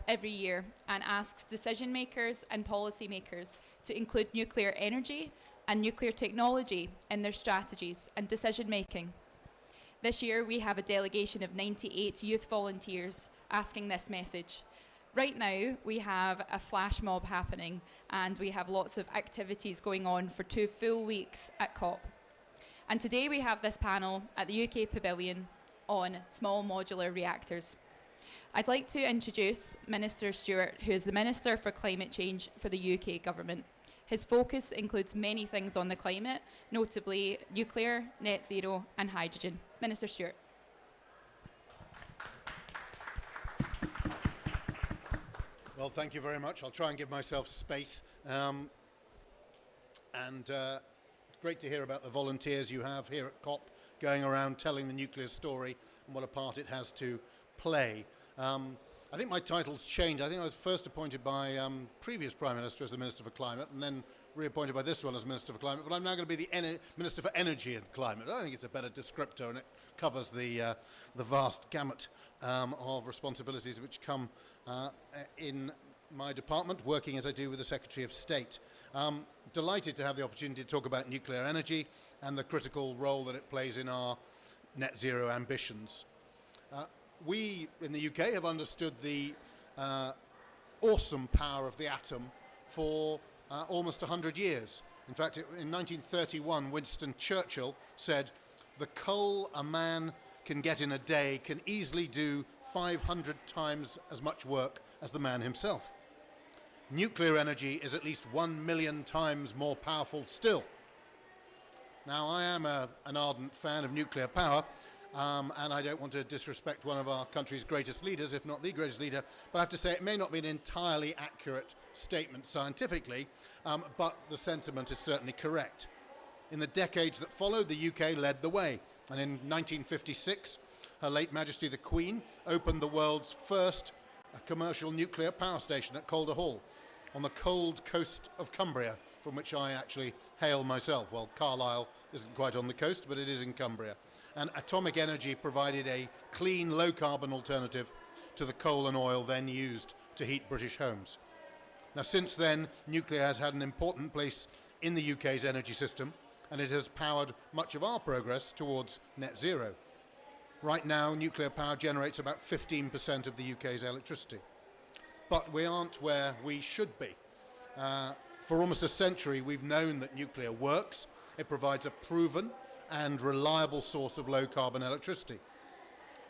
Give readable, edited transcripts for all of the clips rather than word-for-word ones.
every year and asks decision makers and policy makers to include nuclear energy and nuclear technology in their strategies and decision making. This year we have a delegation of 98 youth volunteers asking this message. Right now we have a flash mob happening and we have lots of activities going on for 2 full weeks at COP. And today we have this panel at the UK Pavilion on small modular reactors. I'd like to introduce Minister Stewart, who is the Minister for Climate Change for the UK Government. His focus includes many things on the climate, notably nuclear, net zero and hydrogen. Minister Stewart. Well, thank you very much. I'll try and give myself space. It's great to hear about the volunteers you have here at COP going around telling the nuclear story and what a part it has to play. I think my title's changed. I think I was first appointed by previous Prime Minister as the Minister for Climate and then reappointed by this one as Minister for Climate, but I'm now going to be the Minister for Energy and Climate. I think it's a better descriptor and it covers the vast gamut of responsibilities which come in my department, working as I do with the Secretary of State. Delighted to have the opportunity to talk about nuclear energy and the critical role that it plays in our net zero ambitions. We in the UK have understood the awesome power of the atom for almost 100 years. In fact, in 1931, Winston Churchill said, "The coal a man can get in a day can easily do 500 times as much work as the man himself." Nuclear energy is at least 1 million times more powerful still. Now, I am an ardent fan of nuclear power, and I don't want to disrespect one of our country's greatest leaders, if not the greatest leader, but I have to say it may not be an entirely accurate statement scientifically, but the sentiment is certainly correct. In the decades that followed, the UK led the way, and in 1956, Her late Majesty the Queen opened the world's first commercial nuclear power station at Calder Hall on the cold coast of Cumbria, from which I actually hail myself. Well, Carlisle isn't quite on the coast, but it is in Cumbria. And atomic energy provided a clean, low-carbon alternative to the coal and oil then used to heat British homes. Now, since then, nuclear has had an important place in the UK's energy system, and it has powered much of our progress towards net zero. Right now, nuclear power generates about 15% of the UK's electricity. But we aren't where we should be. For almost a century, we've known that nuclear works. It provides a proven and reliable source of low-carbon electricity.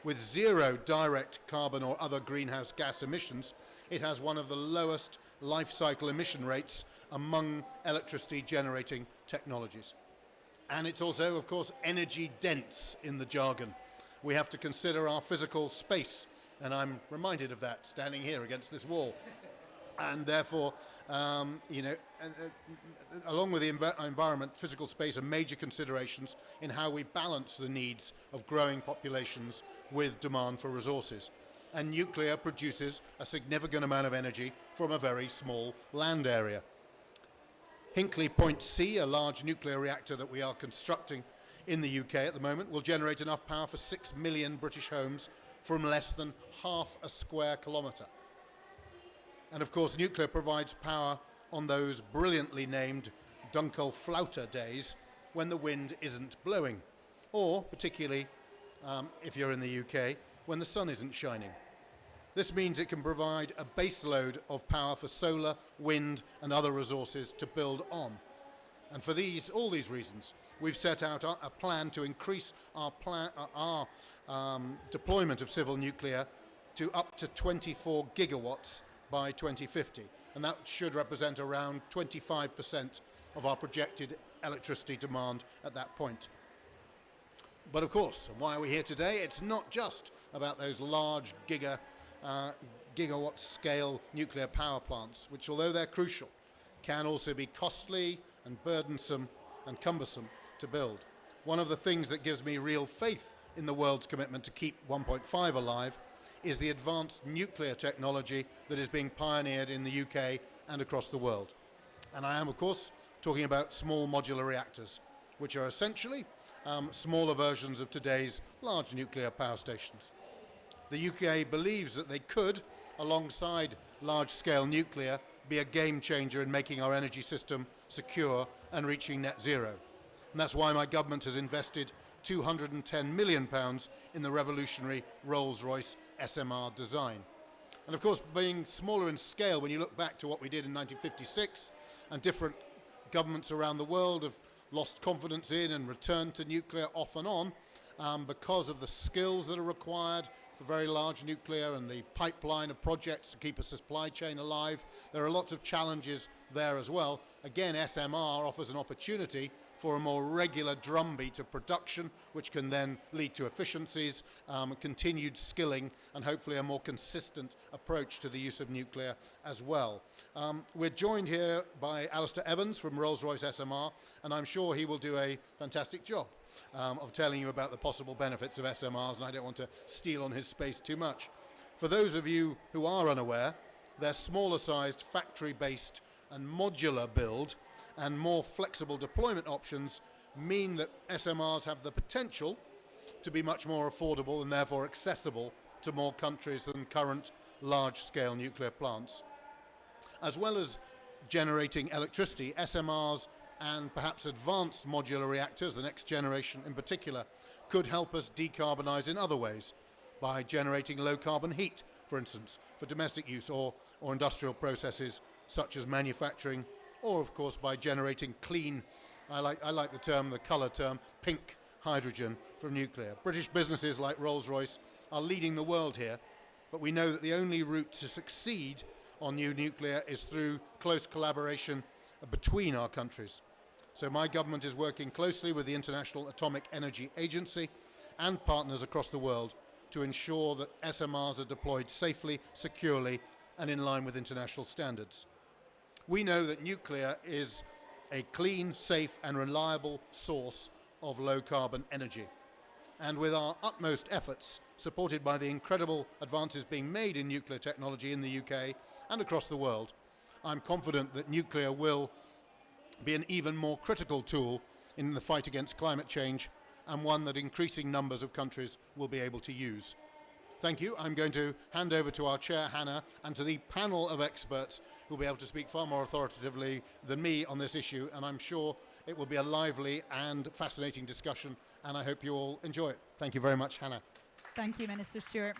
With zero direct carbon or other greenhouse gas emissions, it has one of the lowest life cycle emission rates among electricity-generating technologies. And it's also, of course, energy dense in the jargon. We have to consider our physical space, and I'm reminded of that standing here against this wall. And therefore, along with the environment, physical space are major considerations in how we balance the needs of growing populations with demand for resources. And nuclear produces a significant amount of energy from a very small land area. Hinkley Point C, a large nuclear reactor that we are constructing in the UK at the moment, will generate enough power for 6 million British homes from less than half a square kilometre. And of course, nuclear provides power on those brilliantly named Dunkelflauter days when the wind isn't blowing, or particularly, if you're in the UK, when the sun isn't shining. This means it can provide a base load of power for solar, wind and other resources to build on. And for all these reasons, we've set out a plan to increase our deployment of civil nuclear to up to 24 gigawatts by 2050, and that should represent around 25% of our projected electricity demand at that point. But of course, why are we here today? It's not just about those large gigawatt scale nuclear power plants, which, although they're crucial, can also be costly and burdensome and cumbersome to build. One of the things that gives me real faith in the world's commitment to keep 1.5 alive is the advanced nuclear technology that is being pioneered in the UK and across the world. And I am, of course, talking about small modular reactors, which are essentially smaller versions of today's large nuclear power stations. The UK believes that they could alongside large-scale nuclear, be a game changer in making our energy system secure and reaching net zero. And that's why my government has invested £210 million in the revolutionary Rolls-Royce SMR design. And of course, being smaller in scale, when you look back to what we did in 1956, and different governments around the world have lost confidence in and returned to nuclear off and on because of the skills that are required for very large nuclear and the pipeline of projects to keep a supply chain alive. There are lots of challenges there as well. Again, SMR offers an opportunity for a more regular drumbeat of production, which can then lead to efficiencies, continued skilling, and hopefully a more consistent approach to the use of nuclear as well. We're joined here by Alistair Evans from Rolls-Royce SMR, and I'm sure he will do a fantastic job of telling you about the possible benefits of SMRs, and I don't want to steal on his space too much. For those of you who are unaware, their smaller sized factory-based and modular build and more flexible deployment options mean that SMRs have the potential to be much more affordable and therefore accessible to more countries than current large-scale nuclear plants. As well as generating electricity, SMRs and perhaps advanced modular reactors, the next generation in particular, could help us decarbonize in other ways by generating low-carbon heat, for instance, for domestic use or industrial processes such as manufacturing, or of course by generating clean, I like the term, the colour term, pink hydrogen from nuclear. British businesses like Rolls-Royce are leading the world here, but we know that the only route to succeed on new nuclear is through close collaboration between our countries. So my government is working closely with the International Atomic Energy Agency and partners across the world to ensure that SMRs are deployed safely, securely, and in line with international standards. We know that nuclear is a clean, safe, and reliable source of low-carbon energy. And with our utmost efforts, supported by the incredible advances being made in nuclear technology in the UK and across the world, I'm confident that nuclear will be an even more critical tool in the fight against climate change, and one that increasing numbers of countries will be able to use. Thank you. I'm going to hand over to our chair, Hannah, and to the panel of experts who will be able to speak far more authoritatively than me on this issue, and I'm sure it will be a lively and fascinating discussion, and I hope you all enjoy it. Thank you very much, Hannah. Thank you, Minister Stewart.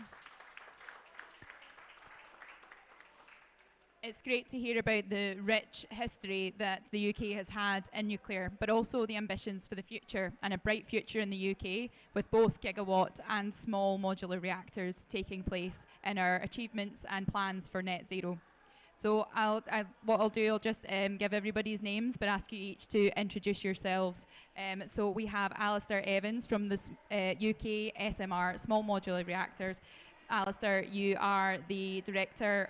It's great to hear about the rich history that the UK has had in nuclear, but also the ambitions for the future and a bright future in the UK with both gigawatt and small modular reactors taking place in our achievements and plans for net zero. So what I'll do, I'll just give everybody's names, but ask you each to introduce yourselves. So we have Alistair Evans from the UK SMR, Small Modular Reactors. Alistair, you are the Director,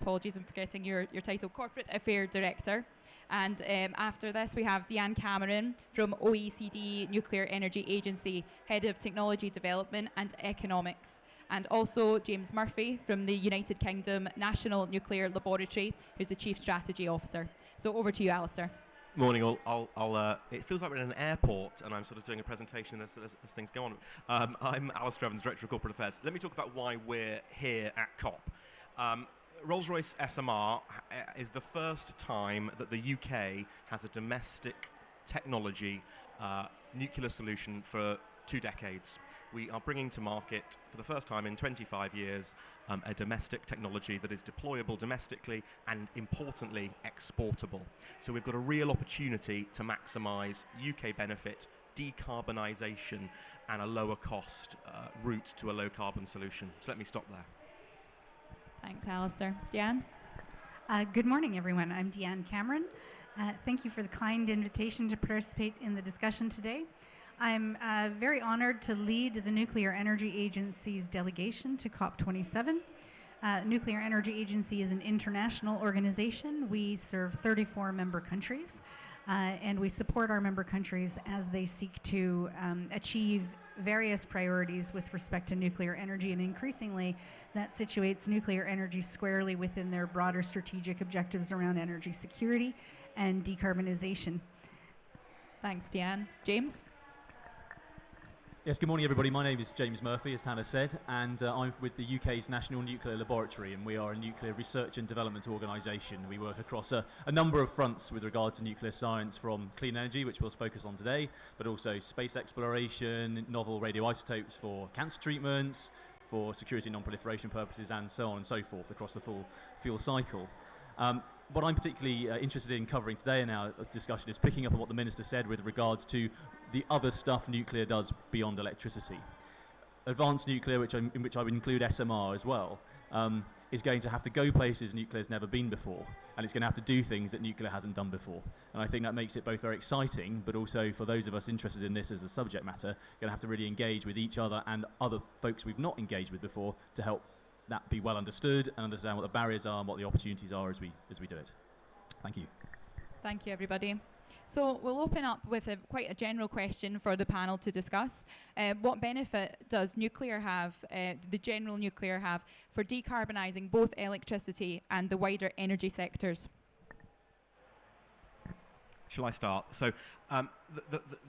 apologies I'm forgetting your title, Corporate Affairs Director. And after this we have Deanne Cameron from OECD Nuclear Energy Agency, Head of Technology Development and Economics. And also James Murphy from the United Kingdom National Nuclear Laboratory, who's the Chief Strategy Officer. So over to you, Alistair. Morning all. It feels like we're in an airport and I'm sort of doing a presentation as things go on. I'm Alistair Evans, Director of Corporate Affairs. Let me talk about why we're here at COP. Rolls-Royce SMR is the first time that the UK has a domestic technology nuclear solution for 2 decades. We are bringing to market, for the first time in 25 years, a domestic technology that is deployable domestically and, importantly, exportable. So we've got a real opportunity to maximise UK benefit, decarbonisation, and a lower cost route to a low carbon solution. So let me stop there. Thanks, Alistair. Deanne? Good morning, everyone. I'm Deanne Cameron. Thank you for the kind invitation to participate in the discussion today. I'm very honored to lead the Nuclear Energy Agency's delegation to COP27. Nuclear Energy Agency is an international organization. We serve 34 member countries, and we support our member countries as they seek to achieve various priorities with respect to nuclear energy, and increasingly that situates nuclear energy squarely within their broader strategic objectives around energy security and decarbonization. Thanks, Deanne. James? Yes, good morning everybody. My name is James Murphy, as Hannah said, and I'm with the UK's National Nuclear Laboratory, and we are a nuclear research and development organisation. We work across a number of fronts with regards to nuclear science, from clean energy, which we'll focus on today, but also space exploration, novel radioisotopes for cancer treatments, for security and non-proliferation purposes, and so on and so forth across the full fuel cycle. What I'm particularly interested in covering today in our discussion is picking up on what the Minister said with regards to the other stuff nuclear does beyond electricity. Advanced nuclear, in which I would include SMR as well, is going to have to go places nuclear's never been before, and it's going to have to do things that nuclear hasn't done before. And I think that makes it both very exciting, but also for those of us interested in this as a subject matter, going to have to really engage with each other and other folks we've not engaged with before to help that be well understood and understand what the barriers are and what the opportunities are as we do it. Thank you. Thank you, everybody. So we'll open up with quite a general question for the panel to discuss. What benefit does nuclear have, the general nuclear have, for decarbonising both electricity and the wider energy sectors? Shall I start? So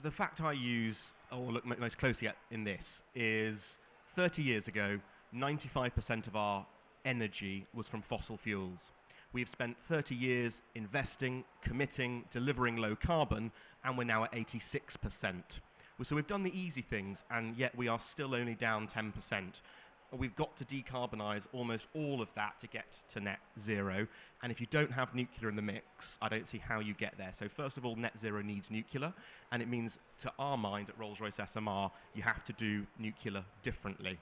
the fact I use, or look most closely at in this, is 30 years ago, 95% of our energy was from fossil fuels. We've spent 30 years investing, committing, delivering low carbon, and we're now at 86%. So we've done the easy things, and yet we are still only down 10%. We've got to decarbonise almost all of that to get to net zero. And if you don't have nuclear in the mix, I don't see how you get there. So first of all, net zero needs nuclear, and it means, to our mind at Rolls-Royce SMR, you have to do nuclear differently.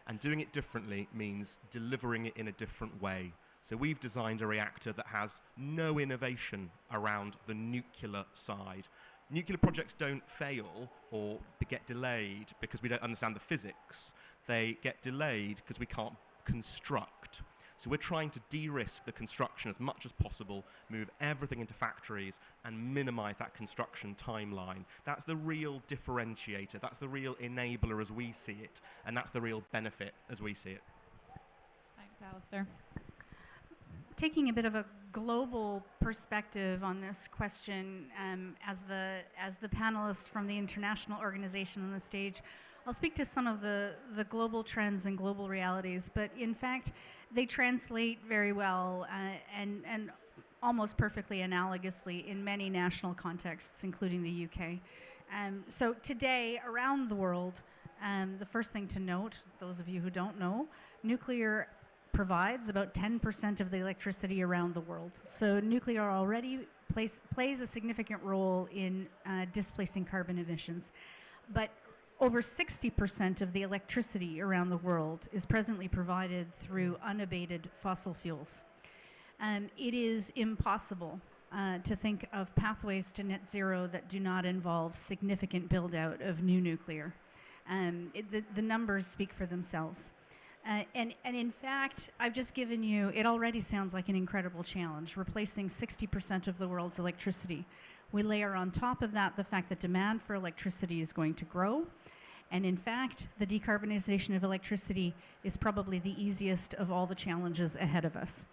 And doing it differently means delivering it in a different way. So we've designed a reactor that has no innovation around the nuclear side. Nuclear projects don't fail or get delayed because we don't understand the physics. They get delayed because we can't construct. So we're trying to de-risk the construction as much as possible, move everything into factories, and minimize that construction timeline. That's the real differentiator. That's the real enabler as we see it. And that's the real benefit as we see it. Thanks, Alistair. Taking a bit of a global perspective on this question, as the panelist from the international organization on the stage, I'll speak to some of the global trends and global realities, but in fact, they translate very well and almost perfectly analogously in many national contexts, including the UK. So today, around the world, the first thing to note, those of you who don't know, nuclear provides about 10% of the electricity around the world. So nuclear already plays a significant role in displacing carbon emissions. But over 60% of the electricity around the world is presently provided through unabated fossil fuels. It is impossible to think of pathways to net zero that do not involve significant build out of new nuclear. The numbers speak for themselves. And in fact, I've just given you, it already sounds like an incredible challenge, replacing 60% of the world's electricity. We layer on top of that the fact that demand for electricity is going to grow. And in fact, the decarbonization of electricity is probably the easiest of all the challenges ahead of us.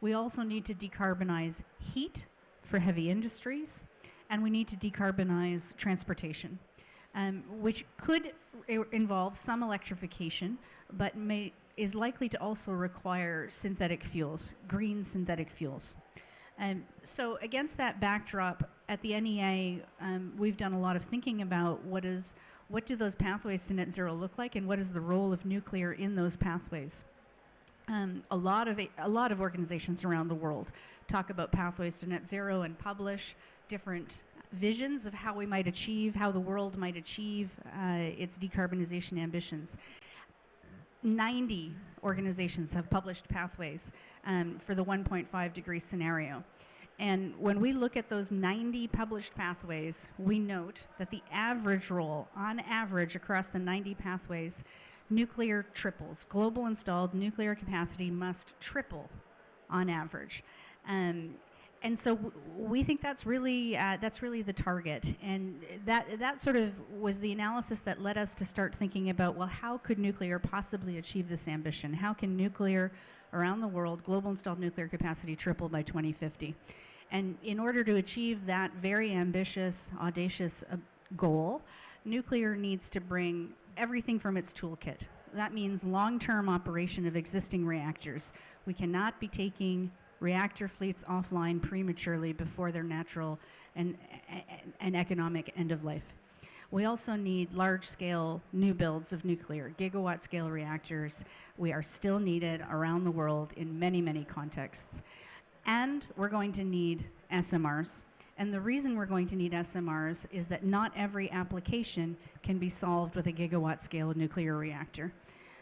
We also need to decarbonize heat for heavy industries, and we need to decarbonize transportation, which could involve some electrification, but is likely to also require synthetic fuels, green synthetic fuels. So against that backdrop, at the NEA, we've done a lot of thinking about what do those pathways to net zero look like, and what is the role of nuclear in those pathways. A lot of organizations around the world talk about pathways to net zero and publish different visions of how we might achieve, how the world might achieve its decarbonization ambitions. 90 organizations have published pathways for the 1.5 degree scenario. And when we look at those 90 published pathways, we note that the average role, on average across the 90 pathways, nuclear triples. Global installed nuclear capacity must triple on average. And so we think that's really the target, and that sort of was the analysis that led us to start thinking about, well, how could nuclear possibly achieve this ambition? How can nuclear around the world, global installed nuclear capacity, triple by 2050? And in order to achieve that very ambitious, audacious goal, nuclear needs to bring everything from its toolkit. That means long-term operation of existing reactors. We cannot be taking reactor fleets offline prematurely before their natural and economic end of life. We also need large-scale new builds of nuclear, gigawatt-scale reactors. We are still needed around the world in many, many contexts. And we're going to need SMRs. And the reason we're going to need SMRs is that not every application can be solved with a gigawatt-scale nuclear reactor.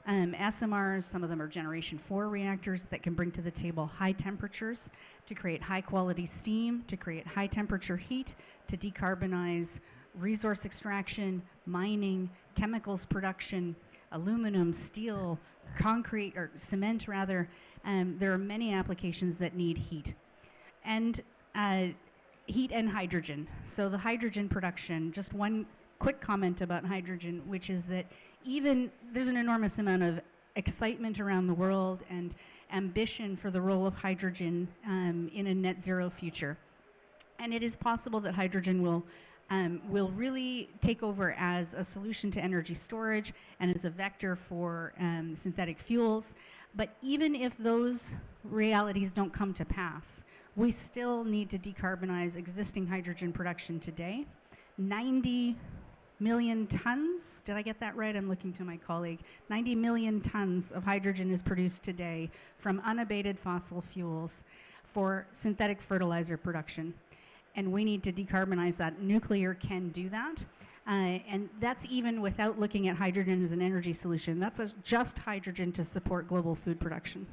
SMRs, some of them are Generation 4 reactors that can bring to the table high temperatures to create high-quality steam, to create high-temperature heat, to decarbonize resource extraction, mining, chemicals production, aluminum, steel, concrete, or cement rather. There are many applications that need heat. And heat and hydrogen. So the hydrogen production, just one quick comment about hydrogen, which is that even there's an enormous amount of excitement around the world and ambition for the role of hydrogen in a net zero future. And it is possible that hydrogen will really take over as a solution to energy storage and as a vector for synthetic fuels. But even if those realities don't come to pass, we still need to decarbonize existing hydrogen production today. 90 million tons, did I get that right? I'm looking to my colleague. 90 million tons of hydrogen is produced today from unabated fossil fuels for synthetic fertilizer production. And we need to decarbonize that. Nuclear can do that. And that's even without looking at hydrogen as an energy solution. That's just hydrogen to support global food production.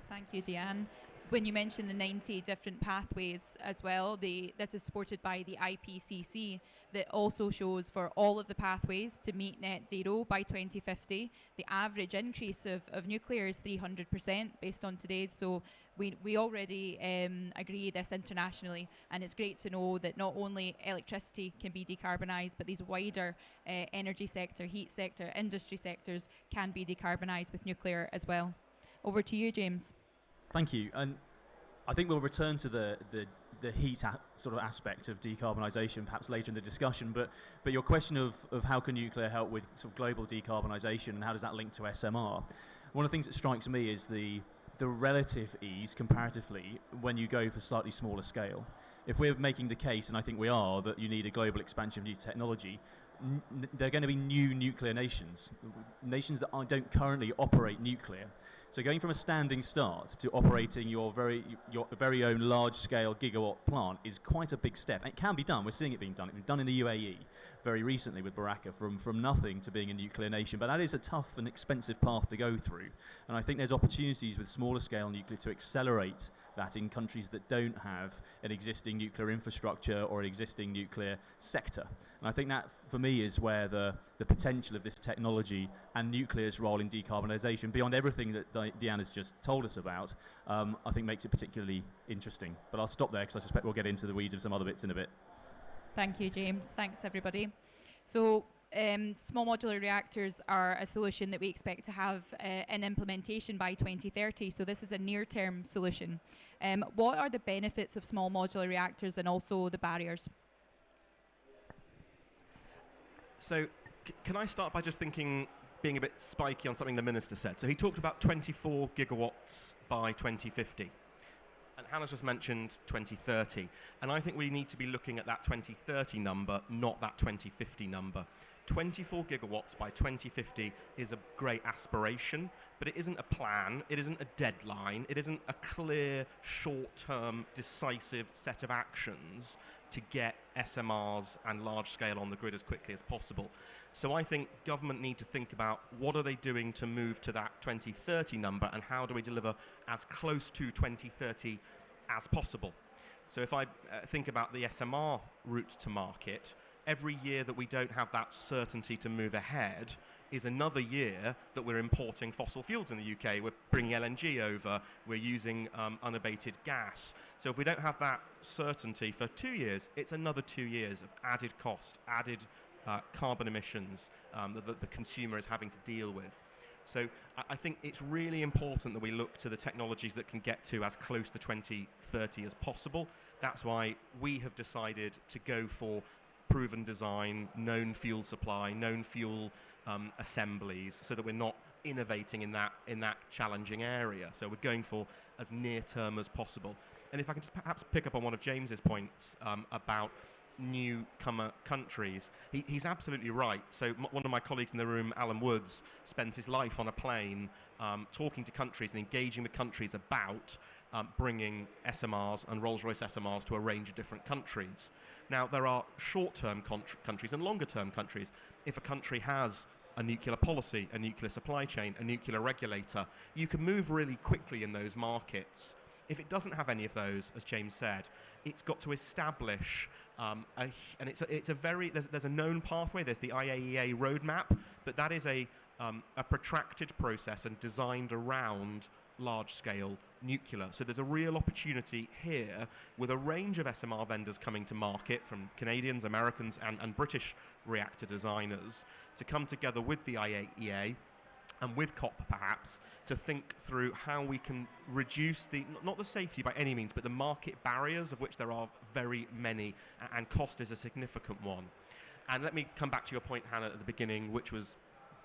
Thank you, Deanne. When you mentioned the 90 different pathways as well, this is supported by the IPCC that also shows for all of the pathways to meet net zero by 2050, the average increase of nuclear is 300% based on today's. So we already agree this internationally, and it's great to know that not only electricity can be decarbonised, but these wider energy sector, heat sector, industry sectors can be decarbonised with nuclear as well. Over to you, James. Thank you. And I think we'll return to the heat sort of aspect of decarbonisation perhaps later in the discussion, but your question of how can nuclear help with sort of global decarbonisation and how does that link to SMR? One of the things that strikes me is the relative ease comparatively when you go for slightly smaller scale. If we're making the case, and I think we are, that you need a global expansion of new technology, there are going to be new nuclear nations that don't currently operate nuclear. So going from a standing start to operating your very own large-scale gigawatt plant is quite a big step. And it can be done. We're seeing it being done. It's been done in the UAE very recently with Baraka, from nothing to being a nuclear nation. But that is a tough and expensive path to go through. And I think there's opportunities with smaller-scale nuclear to accelerate that in countries that don't have an existing nuclear infrastructure or an existing nuclear sector. And I think that, for me, is where the potential of this technology and nuclear's role in decarbonisation, beyond everything that Deanne has just told us about, I think makes it particularly interesting. But I'll stop there because I suspect we'll get into the weeds of some other bits in a bit. Thank you, James. Thanks, everybody. So small modular reactors are a solution that we expect to have in implementation by 2030. So this is a near-term solution. What are the benefits of small modular reactors and also the barriers? So can I start by just being a bit spiky on something the Minister said? So he talked about 24 gigawatts by 2050. And Hannah's just mentioned 2030. And I think we need to be looking at that 2030 number, not that 2050 number. 24 gigawatts by 2050 is a great aspiration, but it isn't a plan, it isn't a deadline, it isn't a clear, short-term, decisive set of actions to get SMRs and large scale on the grid as quickly as possible. So I think government need to think about what are they doing to move to that 2030 number and how do we deliver as close to 2030 as possible. So if I think about the SMR route to market, every year that we don't have that certainty to move ahead is another year that we're importing fossil fuels in the UK. We're bringing LNG over, we're using unabated gas. So if we don't have that certainty for 2 years, it's another 2 years of added cost, added carbon emissions that the consumer is having to deal with. So I think it's really important that we look to the technologies that can get to as close to 2030 as possible. That's why we have decided to go for proven design, known fuel supply, known fuel assemblies, so that we're not innovating in that challenging area. So we're going for as near term as possible. And if I can just perhaps pick up on one of James's points about newcomer countries, he's absolutely right. So one of my colleagues in the room, Alan Woods, spends his life on a plane talking to countries and engaging with countries about bringing SMRs and Rolls-Royce SMRs to a range of different countries. Now, there are short-term countries and longer-term countries. If a country has a nuclear policy, a nuclear supply chain, a nuclear regulator, you can move really quickly in those markets. If it doesn't have any of those, as James said, it's got to establish, and there's a known pathway. There's the IAEA roadmap, but that is a protracted process and designed around large-scale nuclear. So there's a real opportunity here with a range of SMR vendors coming to market, from Canadians, Americans, and British reactor designers, to come together with the IAEA and with COP perhaps to think through how we can reduce not the safety by any means, but the market barriers, of which there are very many, and cost is a significant one. And let me come back to your point, Hannah, at the beginning, which was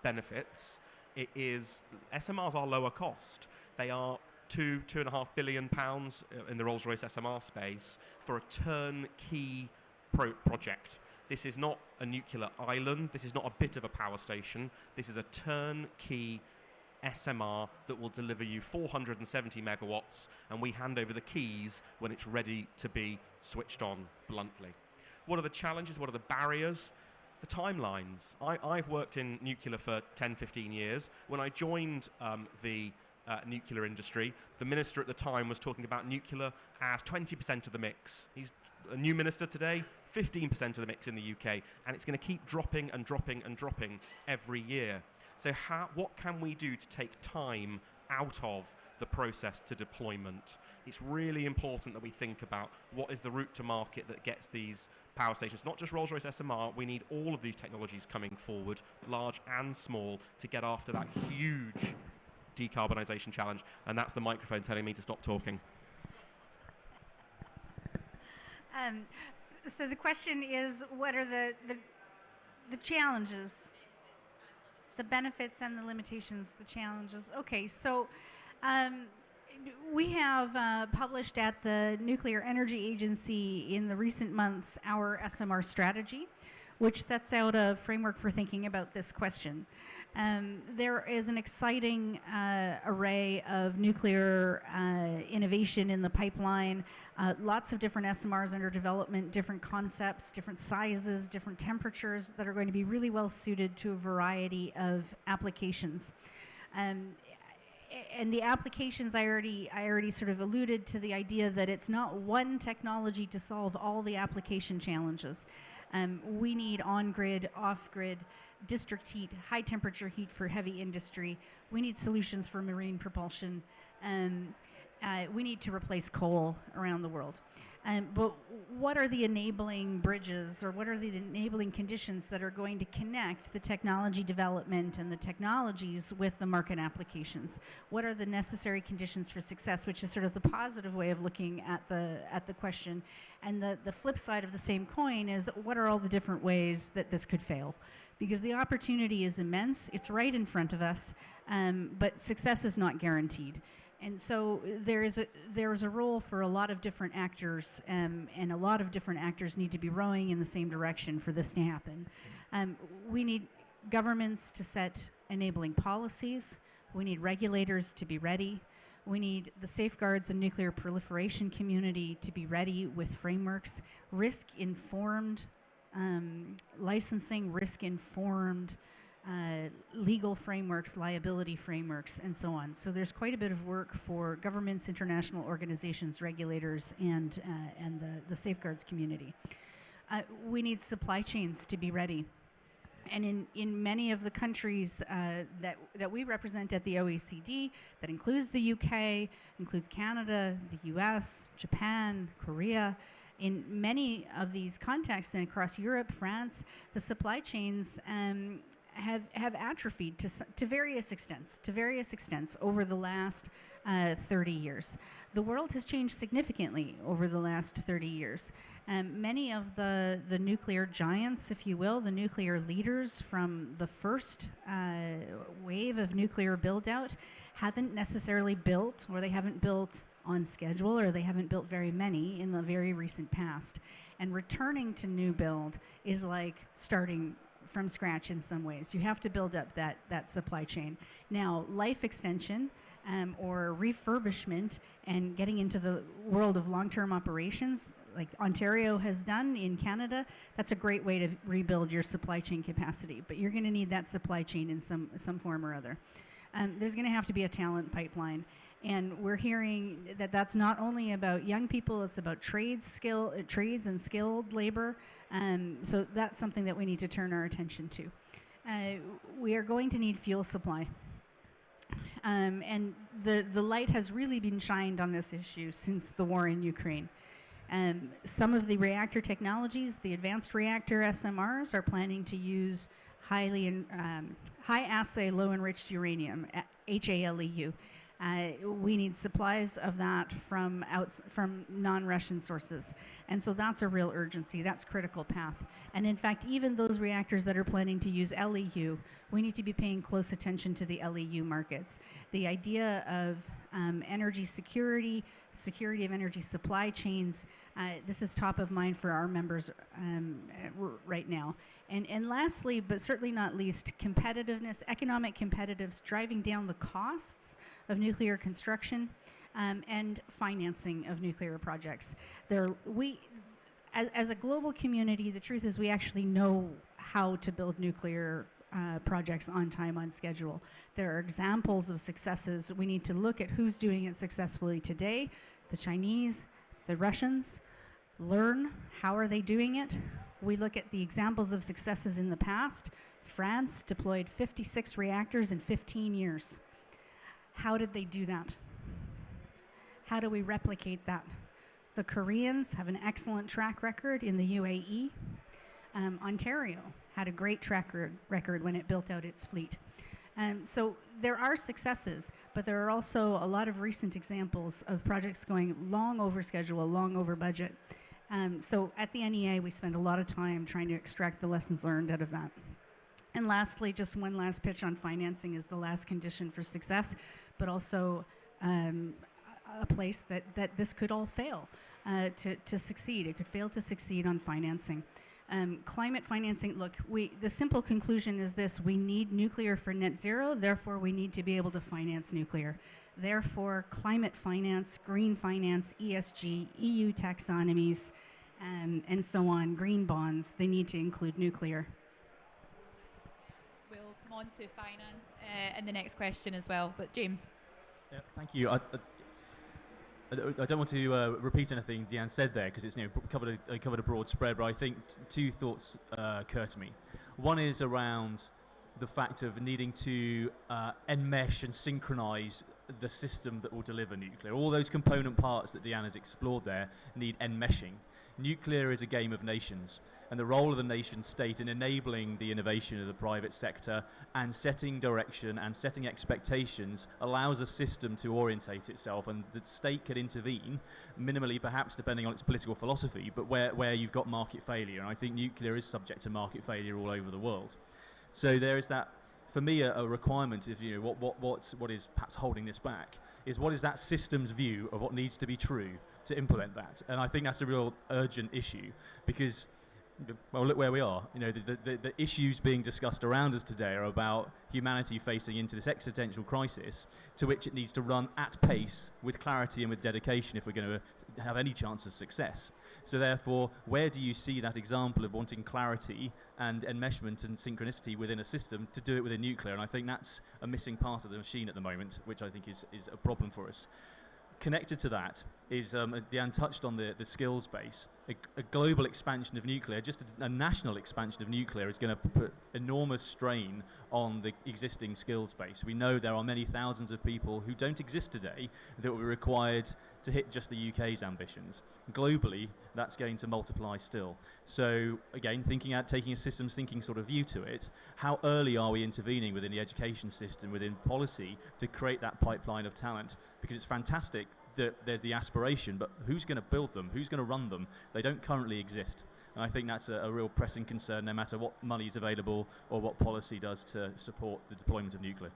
benefits. It is, SMRs are lower cost. They are £2.5 billion in the Rolls-Royce SMR space for a turnkey project. This is not a nuclear island. This is not a bit of a power station. This is a turnkey SMR that will deliver you 470 megawatts, and we hand over the keys when it's ready to be switched on, bluntly. What are the challenges? What are the barriers? The timelines. I've worked in nuclear for 10, 15 years. When I joined the nuclear industry, the minister at the time was talking about nuclear as 20% of the mix. He's a new minister today, 15% of the mix in the UK, and it's going to keep dropping and dropping and dropping every year. So what can we do to take time out of the process to deployment? It's really important that we think about what is the route to market that gets these power stations, not just Rolls-Royce SMR. We need all of these technologies coming forward, large and small, to get after that huge decarbonisation challenge. And that's the microphone telling me to stop talking. So the question is, what are the challenges, the benefits and the limitations, the challenges? Okay, so we have published at the Nuclear Energy Agency in the recent months our SMR strategy, which sets out a framework for thinking about this question. There is an exciting array of nuclear innovation in the pipeline, lots of different SMRs under development, different concepts, different sizes, different temperatures that are going to be really well suited to a variety of applications. And the applications, I already sort of alluded to the idea that it's not one technology to solve all the application challenges. We need on-grid, off-grid, district heat, high temperature heat for heavy industry. We need solutions for marine propulsion. We need to replace coal around the world. But what are the enabling bridges, or what are the enabling conditions that are going to connect the technology development and the technologies with the market applications? What are the necessary conditions for success, which is sort of the positive way of looking at the question. And the flip side of the same coin is, what are all the different ways that this could fail? Because the opportunity is immense, it's right in front of us, but success is not guaranteed. And so there is a role for a lot of different actors, and a lot of different actors need to be rowing in the same direction for this to happen. We need governments to set enabling policies. We need regulators to be ready. We need the safeguards and nuclear proliferation community to be ready with frameworks, risk-informed licensing, risk-informed legal frameworks, liability frameworks, and so on. So there's quite a bit of work for governments, international organizations, regulators, and the safeguards community. We need supply chains to be ready. And in many of the countries that we represent at the OECD, that includes the UK, includes Canada, the US, Japan, Korea, in many of these contexts and across Europe, France, the supply chains have atrophied to various extents over the last 30 years. The world has changed significantly over the last 30 years. Many of the nuclear giants, if you will, the nuclear leaders from the first wave of nuclear build-out haven't necessarily built, or they haven't built on schedule, or they haven't built very many in the very recent past. And returning to new build is like starting from scratch in some ways. You have to build up that supply chain. Now, life extension or refurbishment and getting into the world of long-term operations, like Ontario has done in Canada, that's a great way to rebuild your supply chain capacity. But you're going to need that supply chain in some form or other. There's going to have to be a talent pipeline. And we're hearing that that's not only about young people, it's about trades and skilled labor. So that's something that we need to turn our attention to. We are going to need fuel supply. And the light has really been shined on this issue since the war in Ukraine. Some of the reactor technologies, the advanced reactor SMRs, are planning to use high assay, low enriched uranium, HALEU. We need supplies of that from non-Russian sources. And so that's a real urgency. That's critical path. And in fact, even those reactors that are planning to use LEU, we need to be paying close attention to the LEU markets. The idea of energy security, security of energy supply chains, this is top of mind for our members right now. And lastly, but certainly not least, competitiveness, economic competitiveness, driving down the costs of nuclear construction and financing of nuclear projects. As a global community, the truth is we actually know how to build nuclear projects on time, on schedule. There are examples of successes. We need to look at who's doing it successfully today, the Chinese, the Russians, learn how are they doing it. We look at the examples of successes in the past. France deployed 56 reactors in 15 years. How did they do that? How do we replicate that? The Koreans have an excellent track record in the UAE. Ontario had a great track record when it built out its fleet. So there are successes, but there are also a lot of recent examples of projects going long over schedule, long over budget. So at the NEA, we spend a lot of time trying to extract the lessons learned out of that. And lastly, just one last pitch on financing is the last condition for success, but also a place that this could all fail to succeed. It could fail to succeed on financing. Climate financing, look, the simple conclusion is this: we need nuclear for net zero, therefore we need to be able to finance nuclear. Therefore, climate finance, green finance, ESG, EU taxonomies, and so on, green bonds, they need to include nuclear. We'll come on to finance in the next question as well, but James. Yeah, thank you. I don't want to repeat anything Deanne said there because it's covered a broad spread, but I think two thoughts occur to me. One is around the fact of needing to enmesh and synchronize the system that will deliver nuclear. All those component parts that Deanne has explored there need enmeshing. Nuclear is a game of nations, and the role of the nation state in enabling the innovation of the private sector and setting direction and setting expectations allows a system to orientate itself, and the state can intervene, minimally perhaps depending on its political philosophy, but where you've got market failure. And I think nuclear is subject to market failure all over the world. So there is that, for me, a requirement. If you know what is perhaps holding this back is what is that system's view of what needs to be true to implement that. And I think that's a real urgent issue because, well, look where we are. You know, the issues being discussed around us today are about humanity facing into this existential crisis to which it needs to run at pace with clarity and with dedication if we're going to have any chance of success. So therefore, where do you see that example of wanting clarity and enmeshment and synchronicity within a system to do it within nuclear? And I think that's a missing part of the machine at the moment, which I think is a problem for us. Connected to that is, Deanne touched on the skills base. A global expansion of nuclear, just a national expansion of nuclear is going to put enormous strain on the existing skills base. We know there are many thousands of people who don't exist today that will be required to hit just the UK's ambitions. Globally, that's going to multiply still. So again, taking a systems thinking sort of view to it, how early are we intervening within the education system, within policy, to create that pipeline of talent? Because it's fantastic that there's the aspiration, but who's going to build them? Who's going to run them? They don't currently exist. And I think that's a real pressing concern, no matter what money is available or what policy does to support the deployment of nuclear.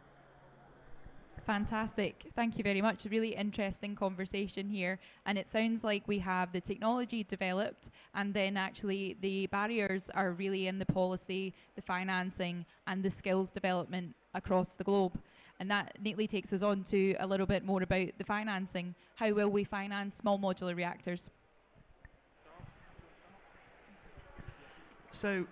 Fantastic. Thank you very much. A really interesting conversation here. And it sounds like we have the technology developed, and then actually the barriers are really in the policy, the financing, and the skills development across the globe. And that neatly takes us on to a little bit more about the financing. How will we finance small modular reactors? So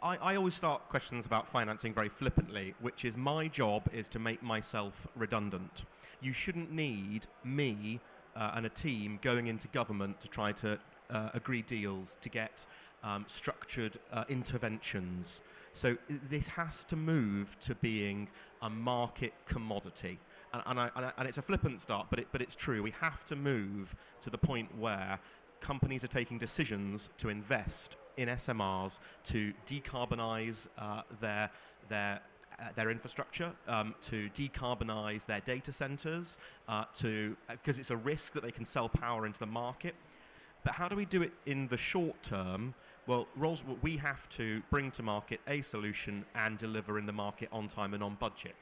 I always start questions about financing very flippantly, which is my job is to make myself redundant. You shouldn't need me and a team going into government to try to agree deals, to get structured interventions. So this has to move to being a market commodity. And it's a flippant start, but it's true. We have to move to the point where companies are taking decisions to invest in SMRs to decarbonize their infrastructure, to decarbonize their data centers, because it's a risk that they can sell power into the market. But how do we do it in the short term? Well, we have to bring to market a solution and deliver in the market on time and on budget.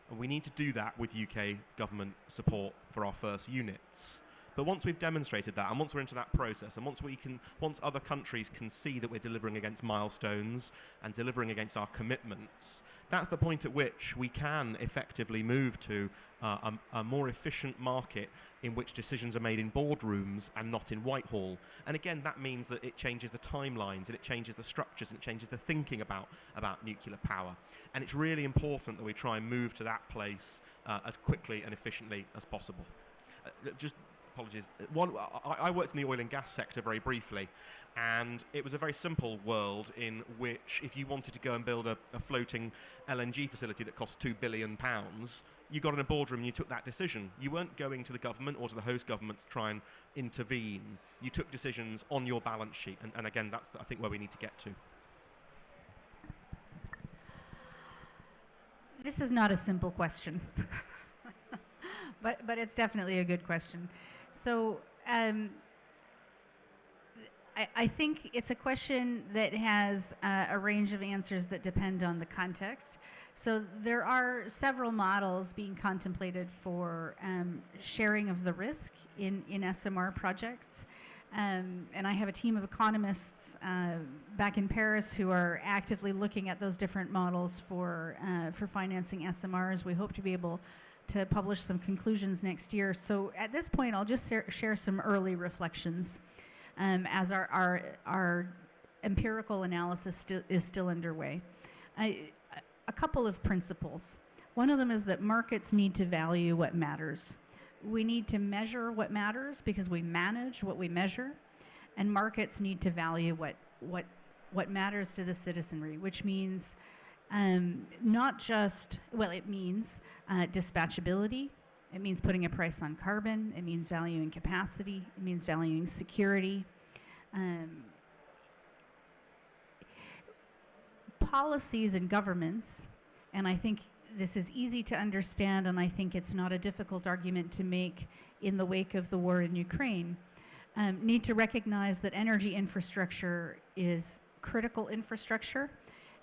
And we need to do that with UK government support for our first units. But once we've demonstrated that, and once we're into that process, and once other countries can see that we're delivering against milestones and delivering against our commitments, that's the point at which we can effectively move to a more efficient market in which decisions are made in boardrooms and not in Whitehall. And again, that means that it changes the timelines, and it changes the structures, and it changes the thinking about nuclear power. And it's really important that we try and move to that place as quickly and efficiently as possible. Apologies. I worked in the oil and gas sector very briefly, and it was a very simple world in which if you wanted to go and build a floating LNG facility that cost £2 billion, you got in a boardroom and you took that decision. You weren't going to the government or to the host government to try and intervene. You took decisions on your balance sheet, and again, that's I think where we need to get to. This is not a simple question, but it's definitely a good question. So I think it's a question that has a range of answers that depend on the context. So there are several models being contemplated for sharing of the risk in SMR projects. And I have a team of economists back in Paris who are actively looking at those different models for financing SMRs. We hope to be able to publish some conclusions next year. So at this point, I'll just share some early reflections as our empirical analysis is still underway. A couple of principles. One of them is that markets need to value what matters. We need to measure what matters because we manage what we measure, and markets need to value what matters to the citizenry, which means not just, well, it means dispatchability, it means putting a price on carbon, it means valuing capacity, it means valuing security. Policies and governments, and I think this is easy to understand, and I think it's not a difficult argument to make in the wake of the war in Ukraine, need to recognize that energy infrastructure is critical infrastructure,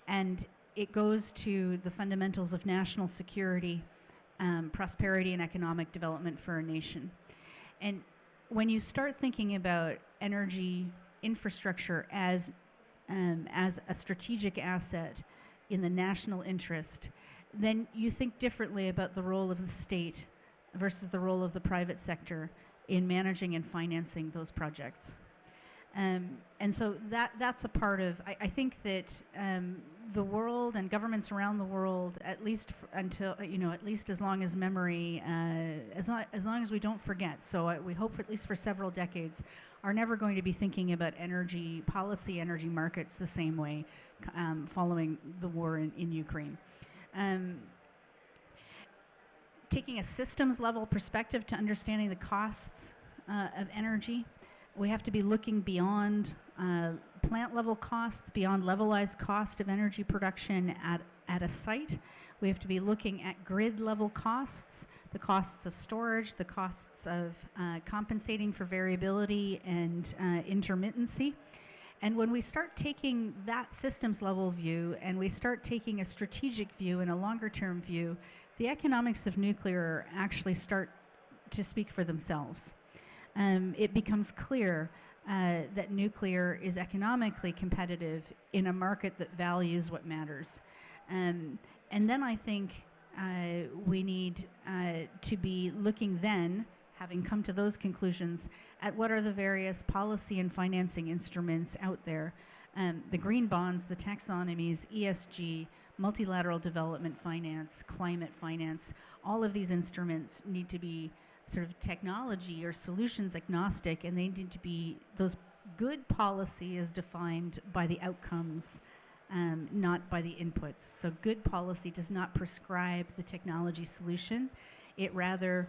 and it goes to the fundamentals of national security, prosperity, and economic development for a nation. And when you start thinking about energy infrastructure as a strategic asset in the national interest, then you think differently about the role of the state versus the role of the private sector in managing and financing those projects. And so that's a part of, I think that the world and governments around the world, at least until, at least as long as memory, as long as we don't forget, so we hope at least for several decades, are never going to be thinking about energy policy, energy markets the same way following the war in Ukraine. taking a systems level perspective to understanding the costs of energy. We have to be looking beyond plant level costs, beyond levelized cost of energy production at a site. We have to be looking at grid level costs, the costs of storage, the costs of compensating for variability and intermittency. And when we start taking that systems level view and we start taking a strategic view and a longer term view, the economics of nuclear actually start to speak for themselves. It becomes clear that nuclear is economically competitive in a market that values what matters. And then I think we need to be looking then, having come to those conclusions, at what are the various policy and financing instruments out there. The green bonds, the taxonomies, ESG, multilateral development finance, climate finance, all of these instruments need to be sort of technology or solutions agnostic, and they need to be, those good policy is defined by the outcomes, not by the inputs. So good policy does not prescribe the technology solution. It rather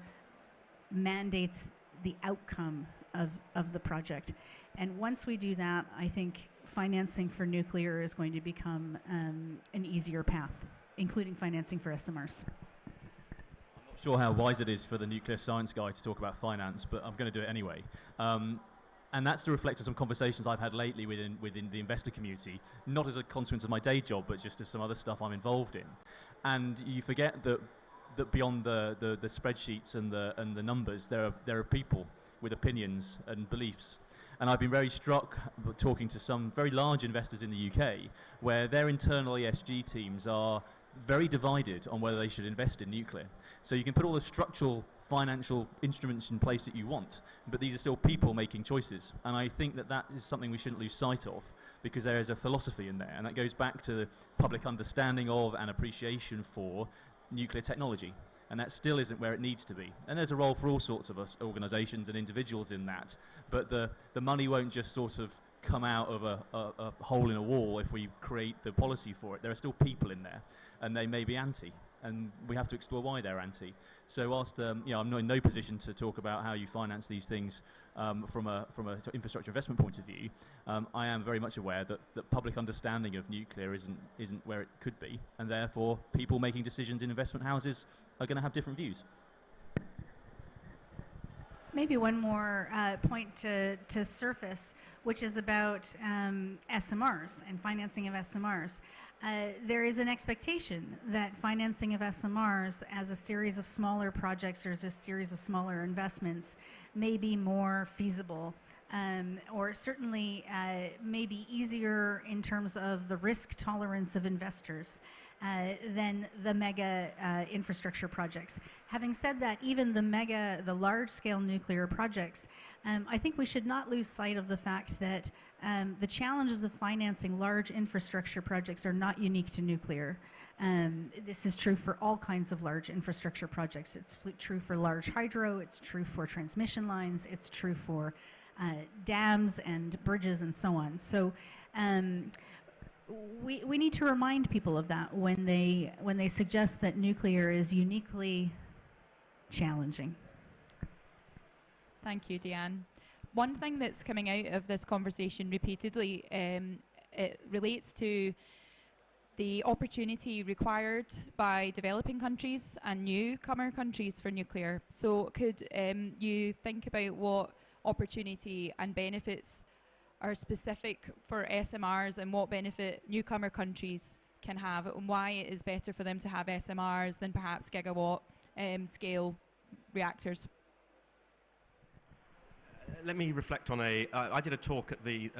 mandates the outcome of the project. And once we do that, I think financing for nuclear is going to become an easier path, including financing for SMRs. Sure how wise it is for the nuclear science guy to talk about finance, but I'm going to do it anyway. And that's to reflect on some conversations I've had lately within the investor community, not as a consequence of my day job, but just of some other stuff I'm involved in. And you forget that beyond the spreadsheets and the numbers, there are people with opinions and beliefs. And I've been very struck talking to some very large investors in the UK, where their internal ESG teams are very divided on whether they should invest in nuclear. So you can put all the structural financial instruments in place that you want, but these are still people making choices. And I think that is something we shouldn't lose sight of, because there is a philosophy in there, and that goes back to the public understanding of and appreciation for nuclear technology. And that still isn't where it needs to be. And there's a role for all sorts of us, organisations and individuals in that, but the money won't just sort of come out of a hole in a wall if we create the policy for it. There are still people in there, and they may be anti, and we have to explore why they're anti. So whilst I'm not in no position to talk about how you finance these things from a infrastructure investment point of view, I am very much aware that public understanding of nuclear isn't where it could be, and therefore people making decisions in investment houses are going to have different views. Maybe one more point to surface, which is about SMRs and financing of SMRs. There is an expectation that financing of SMRs as a series of smaller projects or as a series of smaller investments may be more feasible, or certainly may be easier in terms of the risk tolerance of investors than the mega infrastructure projects. Having said that, even the large-scale nuclear projects, I think we should not lose sight of the fact that the challenges of financing large infrastructure projects are not unique to nuclear. This is true for all kinds of large infrastructure projects. It's true for large hydro, it's true for transmission lines, it's true for dams and bridges and so on. So we need to remind people of that when they suggest that nuclear is uniquely challenging. Thank you, Deanne. One thing that's coming out of this conversation repeatedly, it relates to the opportunity required by developing countries and newcomer countries for nuclear. So could you think about what opportunity and benefits are specific for SMRs and what benefit newcomer countries can have, and why it is better for them to have SMRs than perhaps gigawatt scale reactors? Let me reflect on I did a talk at the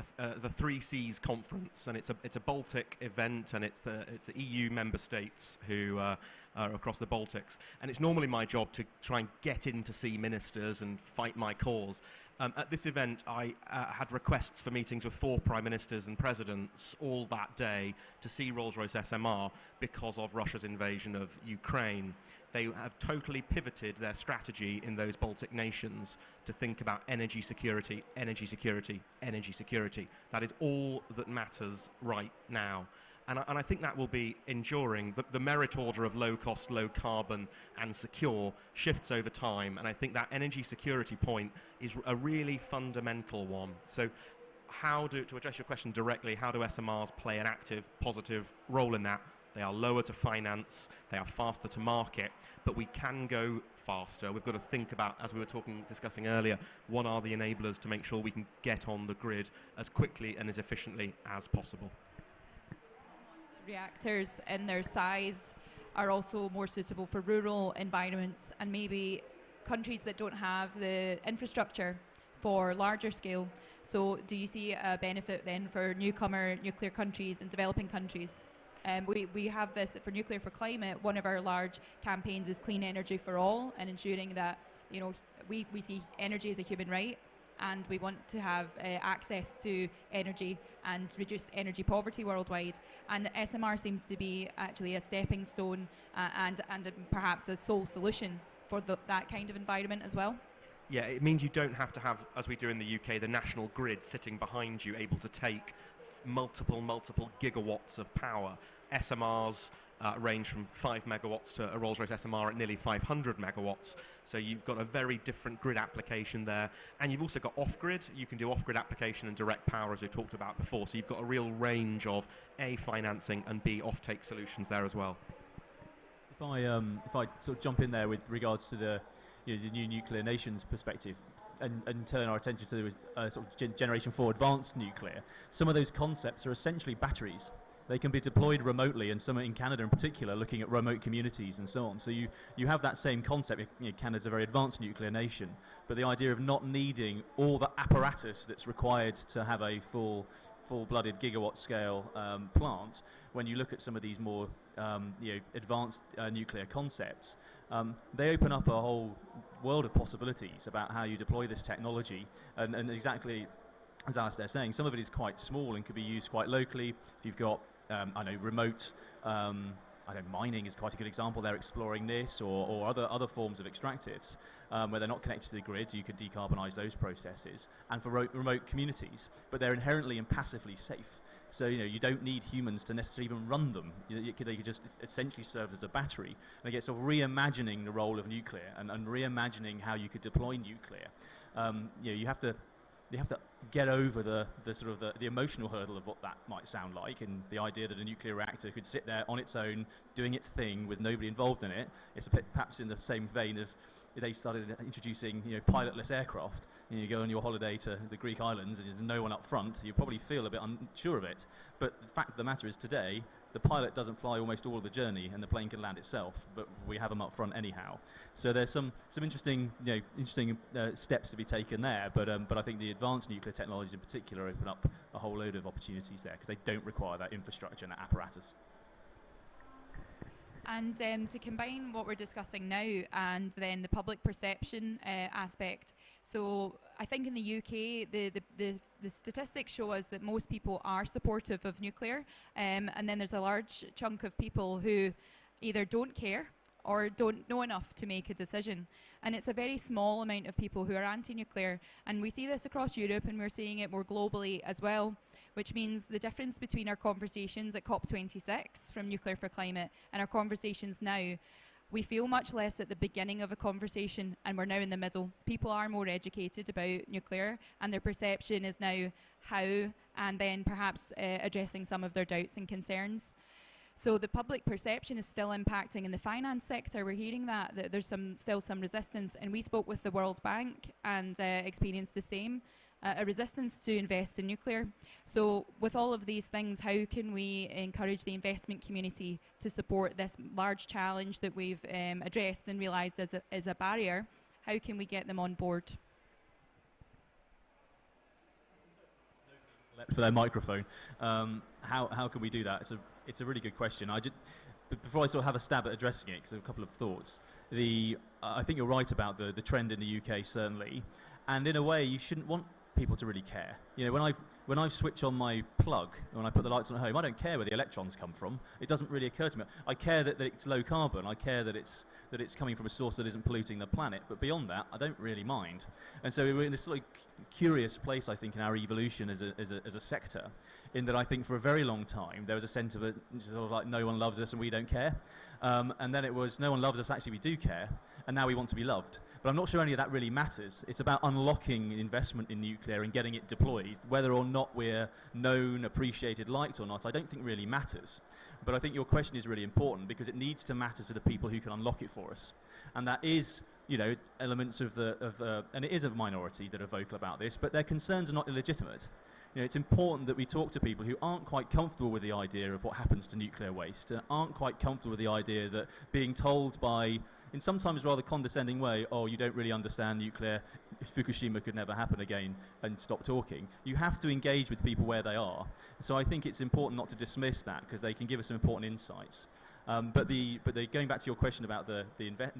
Three Seas conference, and it's a Baltic event, and it's the EU member states who are across the Baltics, and it's normally my job to try and get in to see ministers and fight my cause. At this event, I had requests for meetings with 4 prime ministers and presidents all that day to see Rolls-Royce SMR because of Russia's invasion of Ukraine. They have totally pivoted their strategy in those Baltic nations to think about energy security, energy security, energy security. That is all that matters right now. And I think that will be enduring. The merit order of low cost, low carbon and secure shifts over time, and I think that energy security point is a really fundamental one. So to address your question directly, how do SMRs play an active, positive role in that? They are lower to finance, they are faster to market, but we can go faster. We've got to think about, as we were discussing earlier, what are the enablers to make sure we can get on the grid as quickly and as efficiently as possible. Reactors in their size are also more suitable for rural environments and maybe countries that don't have the infrastructure for larger scale. So do you see a benefit then for newcomer nuclear countries and developing countries? We have this for Nuclear for Climate. One of our large campaigns is Clean Energy for All, and ensuring that, you know, we see energy as a human right, and we want to have access to energy and reduce energy poverty worldwide. And SMR seems to be actually a stepping stone and perhaps a sole solution for that kind of environment as well. Yeah, it means you don't have to have, as we do in the UK, the national grid sitting behind you, able to take multiple gigawatts of power. SMRs range from 5 megawatts to a Rolls-Royce SMR at nearly 500 megawatts. So you've got a very different grid application there. And you've also got off-grid. You can do off-grid application and direct power, as we talked about before. So you've got a real range of A, financing, and B, off-take solutions there as well. If I sort of jump in there with regards to the new nuclear nations perspective, and turn our attention to sort of Generation 4 advanced nuclear, some of those concepts are essentially batteries. They can be deployed remotely, and some in Canada in particular, looking at remote communities and so on. So you have that same concept. Canada's a very advanced nuclear nation, but the idea of not needing all the apparatus that's required to have a full-blooded gigawatt scale plant, when you look at some of these more advanced nuclear concepts, they open up a whole world of possibilities about how you deploy this technology, and exactly as Alistair's saying, some of it is quite small and could be used quite locally. If you've got remote mining is quite a good example. They're exploring this, or other forms of extractives where they're not connected to the grid. You could decarbonise those processes, and for remote communities, but they're inherently and passively safe. So you don't need humans to necessarily even run them. They could just essentially serve as a battery. And I guess sort of reimagining the role of nuclear and reimagining how you could deploy nuclear. You have to get over the emotional hurdle of what that might sound like, and the idea that a nuclear reactor could sit there on its own doing its thing with nobody involved in it. It's perhaps in the same vein of they started introducing pilotless aircraft. You go on your holiday to the Greek islands and there's no one up front. You probably feel a bit unsure of it, but the fact of the matter is today the pilot doesn't fly almost all of the journey, and the plane can land itself, but we have them up front anyhow. So there's some interesting steps to be taken there, but I think the advanced nuclear technologies in particular open up a whole load of opportunities there because they don't require that infrastructure and that apparatus. And to combine what we're discussing now and then the public perception aspect, so I think in the UK the statistics show us that most people are supportive of nuclear, and then there's a large chunk of people who either don't care or don't know enough to make a decision. And it's a very small amount of people who are anti-nuclear, and we see this across Europe, and we're seeing it more globally as well, which means the difference between our conversations at COP26 from Nuclear for Climate and our conversations now, we feel much less at the beginning of a conversation, and we're now in the middle. People are more educated about nuclear, and their perception is now how, and then perhaps addressing some of their doubts and concerns. So the public perception is still impacting in the finance sector. We're hearing that there's still some resistance, and we spoke with the World Bank and experienced the same, a resistance to invest in nuclear. So with all of these things, how can we encourage the investment community to support this large challenge that we've addressed and realised as a barrier? How can we get them on board? For their microphone. How can we do that? It's a really good question. But before I sort of have a stab at addressing it, because I have a couple of thoughts. I think you're right about the trend in the UK, certainly. And in a way, you shouldn't want people to really care. When I switch on my plug, when I put the lights on at home, I don't care where the electrons come from. It doesn't really occur to me. I care that it's low carbon. I care that it's coming from a source that isn't polluting the planet. But beyond that, I don't really mind. And so we're in this sort of curious place, I think, in our evolution as a sector, in that I think for a very long time there was a sense of sort of like no one loves us and we don't care. And then it was no one loves us, actually we do care, and now we want to be loved. But I'm not sure any of that really matters. It's about unlocking investment in nuclear and getting it deployed. Whether or not we're known, appreciated, liked or not, I don't think really matters. But I think your question is really important because it needs to matter to the people who can unlock it for us. And that is, you know, elements of and it is a minority that are vocal about this, but their concerns are not illegitimate. You know, it's important that we talk to people who aren't quite comfortable with the idea of what happens to nuclear waste, aren't quite comfortable with the idea that being told by, in sometimes rather condescending way, oh, you don't really understand nuclear, Fukushima could never happen again, and stop talking. You have to engage with people where they are. So I think it's important not to dismiss that because they can give us some important insights. But going back to your question about the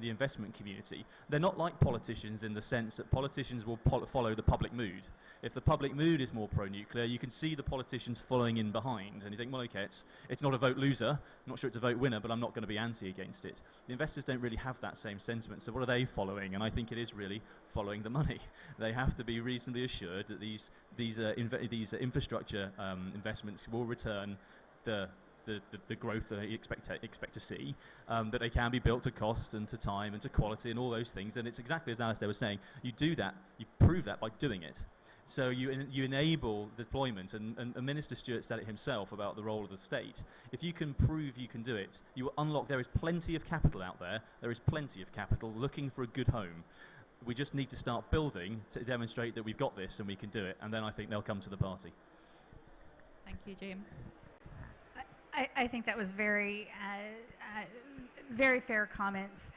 investment community, they're not like politicians in the sense that politicians will follow the public mood. If the public mood is more pro-nuclear, you can see the politicians following in behind, and you think, well, okay, it's not a vote loser. I'm not sure it's a vote winner, but I'm not going to be anti against it. The investors don't really have that same sentiment, so what are they following? And I think it is really following the money. They have to be reasonably assured that these infrastructure investments will return the growth that they expect to see, that they can be built to cost and to time and to quality and all those things. And it's exactly as Alistair was saying, you do that, you prove that by doing it. So you enable deployment, and Minister Stewart said it himself about the role of the state. If you can prove you can do it, you will unlock, there is plenty of capital out there, there is plenty of capital looking for a good home. We just need to start building to demonstrate that we've got this and we can do it, and then I think they'll come to the party. Thank you, James. I think that was very fair comments.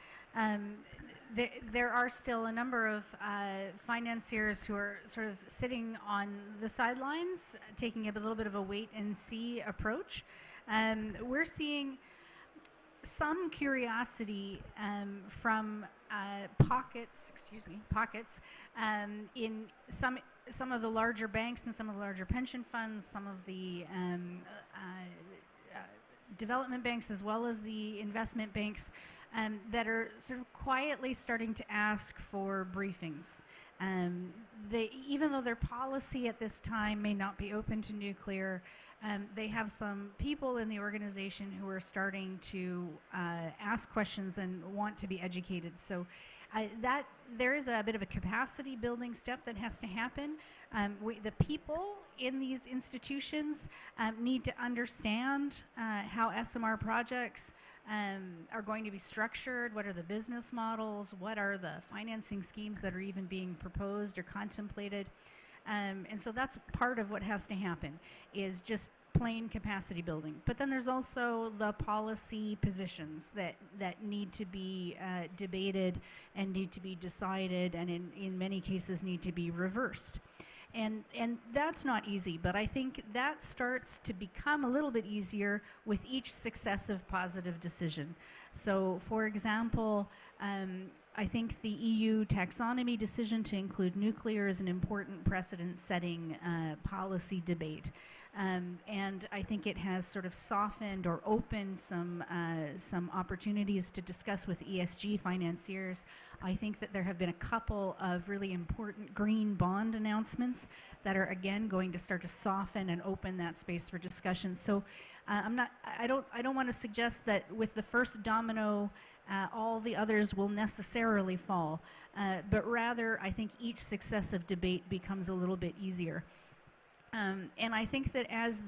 There are still a number of financiers who are sort of sitting on the sidelines, taking a little bit of a wait-and-see approach. We're seeing some curiosity from pockets in some of the larger banks and some of the larger pension funds, some of the development banks as well as the investment banks that are sort of quietly starting to ask for briefings. Even though their policy at this time may not be open to nuclear, they have some people in the organization who are starting to ask questions and want to be educated. So that there is a bit of a capacity building step that has to happen. The people in these institutions need to understand how SMR projects are going to be structured, what are the business models, what are the financing schemes that are even being proposed or contemplated. And so that's part of what has to happen, is just plain capacity building. But then there's also the policy positions that need to be debated and need to be decided, and in many cases need to be reversed. And that's not easy, but I think that starts to become a little bit easier with each successive positive decision. So, for example, I think the EU taxonomy decision to include nuclear is an important precedent-setting policy debate. And I think it has sort of softened or opened some opportunities to discuss with ESG financiers. I think that there have been a couple of really important green bond announcements that are again going to start to soften and open that space for discussion. So I don't want to suggest that with the first domino all the others will necessarily fall, but rather I think each successive debate becomes a little bit easier. And I think that as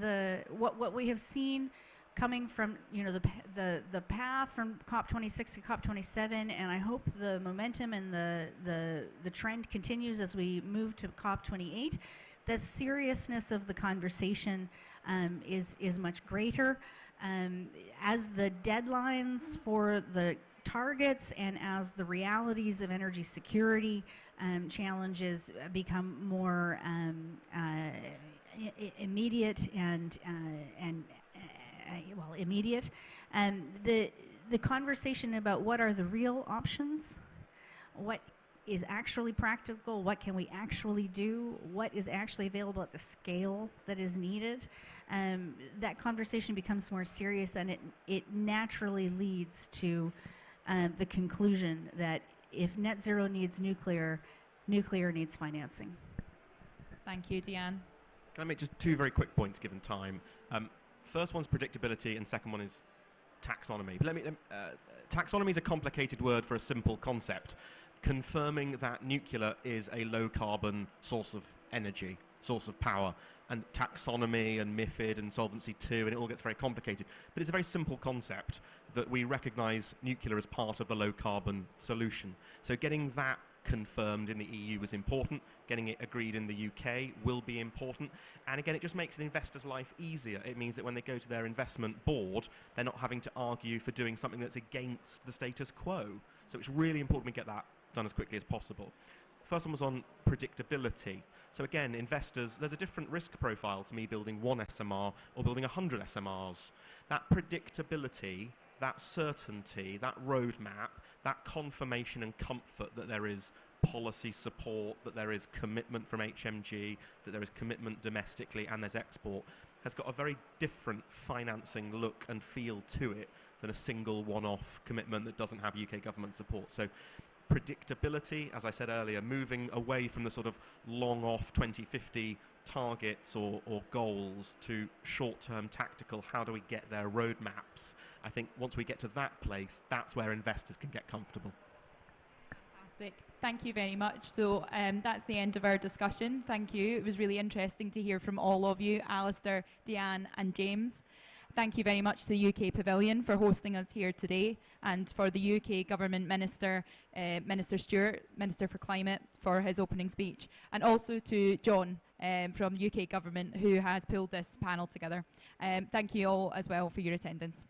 what we have seen coming from the path from COP26 to COP27, and I hope the momentum and the trend continues as we move to COP28, the seriousness of the conversation is much greater. As the deadlines for the targets and as the realities of energy security challenges become more immediate and immediate, the conversation about what are the real options, what is actually practical, what can we actually do, what is actually available at the scale that is needed, that conversation becomes more serious, and it naturally leads to the conclusion that if net zero needs nuclear, nuclear needs financing. Thank you, Deanne. Can I make just two very quick points given time? First one's predictability, and second one is taxonomy. But taxonomy is a complicated word for a simple concept, confirming that nuclear is a low-carbon source of energy, source of power, and taxonomy and MIFID and Solvency II, and it all gets very complicated. But it's a very simple concept that we recognise nuclear as part of the low-carbon solution. So getting that confirmed in the EU was important. Getting it agreed in the UK will be important. And again, it just makes an investor's life easier. It means that when they go to their investment board, they're not having to argue for doing something that's against the status quo. So it's really important we get that done as quickly as possible. First one was on predictability. So again, investors, there's a different risk profile to me building one SMR or building 100 SMRs. That predictability, that certainty, that roadmap, that confirmation and comfort that there is policy support, that there is commitment from HMG, that there is commitment domestically and there's export, has got a very different financing look and feel to it than a single one-off commitment that doesn't have UK government support. So predictability, as I said earlier, moving away from the sort of long-off 2050 targets or goals to short-term tactical, how do we get there roadmaps. I think once we get to that place, that's where investors can get comfortable. Fantastic. Thank you very much. So that's the end of our discussion. Thank you. It was really interesting to hear from all of you, Alistair, Deanne and James. Thank you very much to the UK Pavilion for hosting us here today, and for the UK Government Minister, Minister Stewart, Minister for Climate, for his opening speech, and also to John from UK Government, who has pulled this panel together. Thank you all as well for your attendance.